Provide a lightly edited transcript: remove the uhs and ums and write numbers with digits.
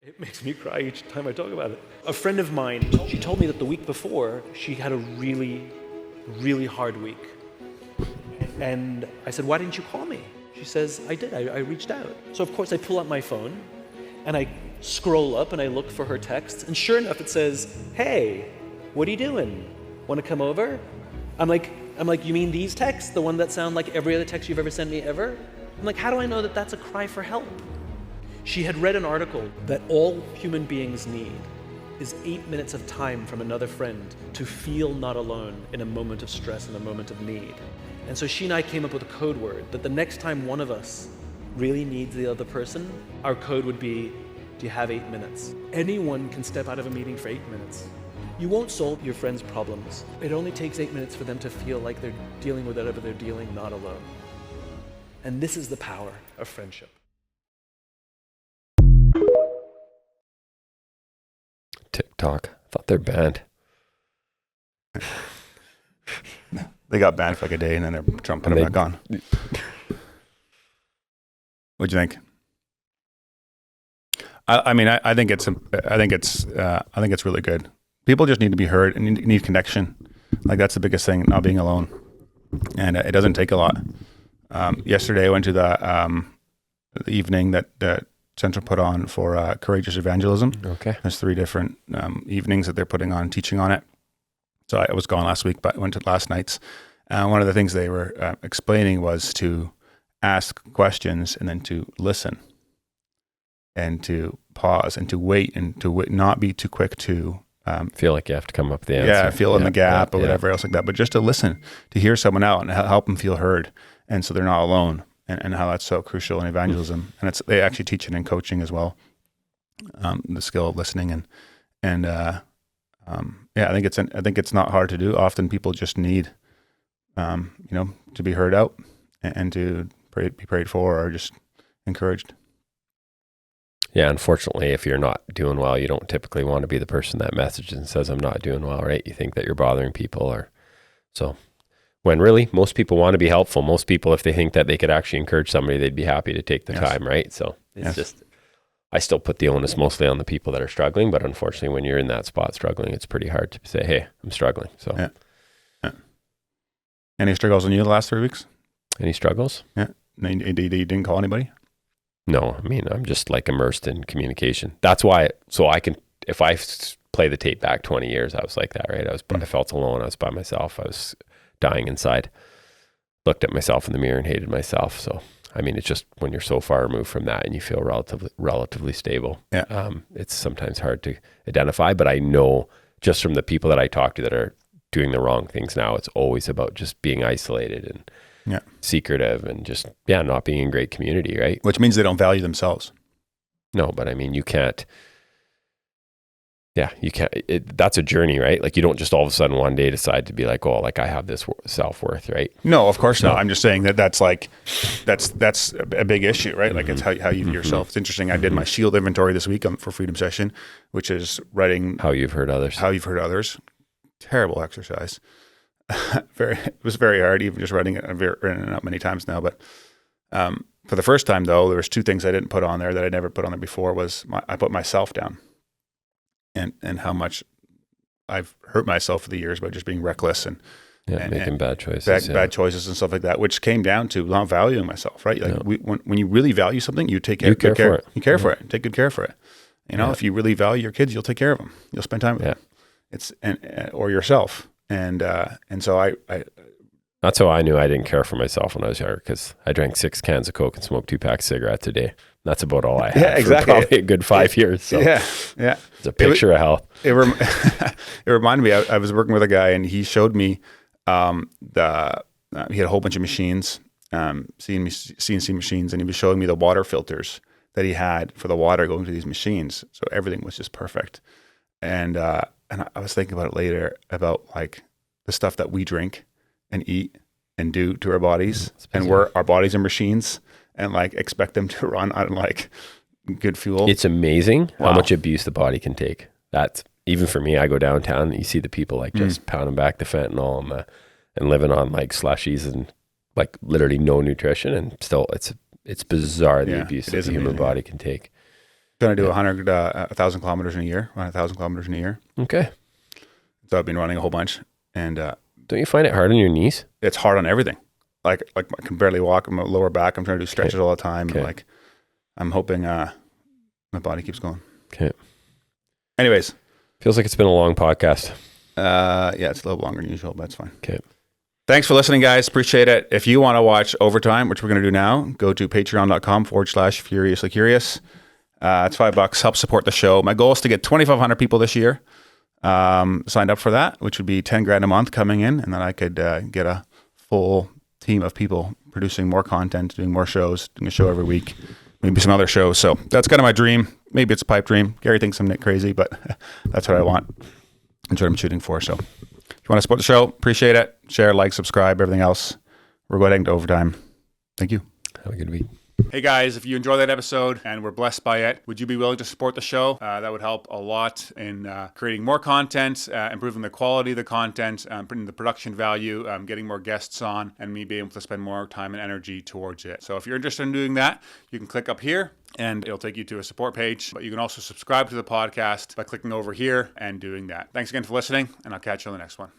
It makes me cry each time I talk about it. A friend of mine, she told me that the week before, she had a really, really hard week. And I said, why didn't you call me? She says, I did, I reached out. So of course I pull out my phone and I scroll up and I look for her text. And sure enough, it says, hey, what are you doing? Want to come over? I'm like, you mean these texts? The one that sound like every other text you've ever sent me ever? I'm like, how do I know that that's a cry for help? She had read an article that all human beings need is 8 minutes of time from another friend to feel not alone in a moment of stress and a moment of need. And so she and I came up with a code word that the next time one of us really needs the other person, our code would be, do you have 8 minutes? Anyone can step out of a meeting for 8 minutes. You won't solve your friend's problems. It only takes 8 minutes for them to feel like they're dealing with whatever they're dealing, not alone. And this is the power of friendship. TikTok. I thought they're banned. They got banned for like a day and then Trump put them back on. What'd you think? I think it's really good. People just need to be heard and need connection. Like that's the biggest thing, not being alone. And it doesn't take a lot. Yesterday I went to the evening that Central put on for courageous evangelism. Okay. There's 3 different evenings that they're putting on, teaching on it. So I was gone last week, but I went to last night's. One of the things they were explaining was to ask questions and then to listen and to pause and to wait and to not be too quick to feel like you have to come up with the answer. Yeah, fill in the gap or whatever else like that. But just to listen, to hear someone out and help them feel heard, and so they're not alone. And how that's so crucial in evangelism, and they actually teach it in coaching as well, the skill of listening, I think it's not hard to do. Often people just need, to be heard out and to be prayed for or just encouraged. Yeah, unfortunately, if you're not doing well, you don't typically want to be the person that messages and says, I'm not doing well, right? You think that you're bothering people, or so. When really, most people want to be helpful. Most people, if they think that they could actually encourage somebody, they'd be happy to take the time, right? So it's just, I still put the onus mostly on the people that are struggling, but unfortunately, when you're in that spot struggling, it's pretty hard to say, hey, I'm struggling. So, Any struggles on you the last 3 weeks? Any struggles? Yeah. You didn't call anybody? No, I'm just like immersed in communication. That's why, so I can, if I play the tape back 20 years, I was like that, right? I felt alone. I was by myself. I was dying inside, looked at myself in the mirror and hated myself. So, it's just when you're so far removed from that and you feel relatively stable, it's sometimes hard to identify, but I know just from the people that I talk to that are doing the wrong things now, it's always about just being isolated and secretive and just, not being in great community, right? Which means they don't value themselves. No, but you can't, that's a journey, right? Like you don't just all of a sudden one day decide to be like, oh, like I have this self-worth, right? No, of course not. I'm just saying that's a big issue, right? Like it's how you view yourself. It's interesting. I did my shield inventory this week for Freedom Session, which is writing how you've hurt others. Terrible exercise. It was very hard, even just writing it. I've written it up many times now, but for the first time though, there was 2 things I didn't put on there that I never put on there before. I put myself down. And how much I've hurt myself for the years by just being reckless and making bad choices, bad choices and stuff like that, which came down to not valuing myself, right? Like when you really value something, you take care. You care for it. You care for it. Take good care for it. If you really value your kids, you'll take care of them. You'll spend time with them. It's or yourself. And so I. That's how I knew I didn't care for myself when I was younger, because I drank 6 cans of Coke and smoked 2 packs of cigarettes a day. That's about all I had for probably a good 5 years. So it's a picture of health. It reminded me, I was working with a guy and he showed me he had a whole bunch of machines, CNC machines, and he was showing me the water filters that he had for the water going to these machines. So everything was just perfect. And I was thinking about it later, about like the stuff that we drink and eat and do to our bodies, and our bodies are machines, and like expect them to run on like good fuel. It's amazing how much abuse the body can take. That's even for me. I go downtown and you see the people like just pounding back the fentanyl and living on like slushies and like literally no nutrition, and still it's bizarre the abuse that the human body can take. Trying to do 1,000 kilometers in a year, 1,000 kilometers in a year. Okay. So I've been running a whole bunch, and Don't you find it hard on your knees? it's hard on everything. Like I can barely walk. I'm lower back. I'm trying to do stretches all the time. Okay. And like, I'm hoping my body keeps going. Okay. Anyways, Feels like it's been a long podcast. yeah, it's a little longer than usual, but it's fine. Okay. Thanks for listening, guys. Appreciate it. If you want to watch Overtime, which we're going to do now, go to patreon.com/furiouslycurious. It's $5. Help support the show. My goal is to get 2,500 people this year signed up for that, which would be 10 grand a month coming in. And then I could get a full team of people producing more content, doing more shows, doing a show every week, maybe some other shows. So that's kind of my dream. Maybe it's a pipe dream. Gary thinks I'm crazy, but that's what I want. That's what I'm shooting for. So if you want to support the show, appreciate it. Share, like, subscribe, everything else. We're going to Overtime. Thank you. Have a good week. Hey guys, if you enjoyed that episode and were blessed by it, would you be willing to support the show? That would help a lot in creating more content, improving the quality of the content, putting the production value, getting more guests on, and me being able to spend more time and energy towards it. So if you're interested in doing that, you can click up here and it'll take you to a support page. But you can also subscribe to the podcast by clicking over here and doing that. Thanks again for listening, and I'll catch you on the next one.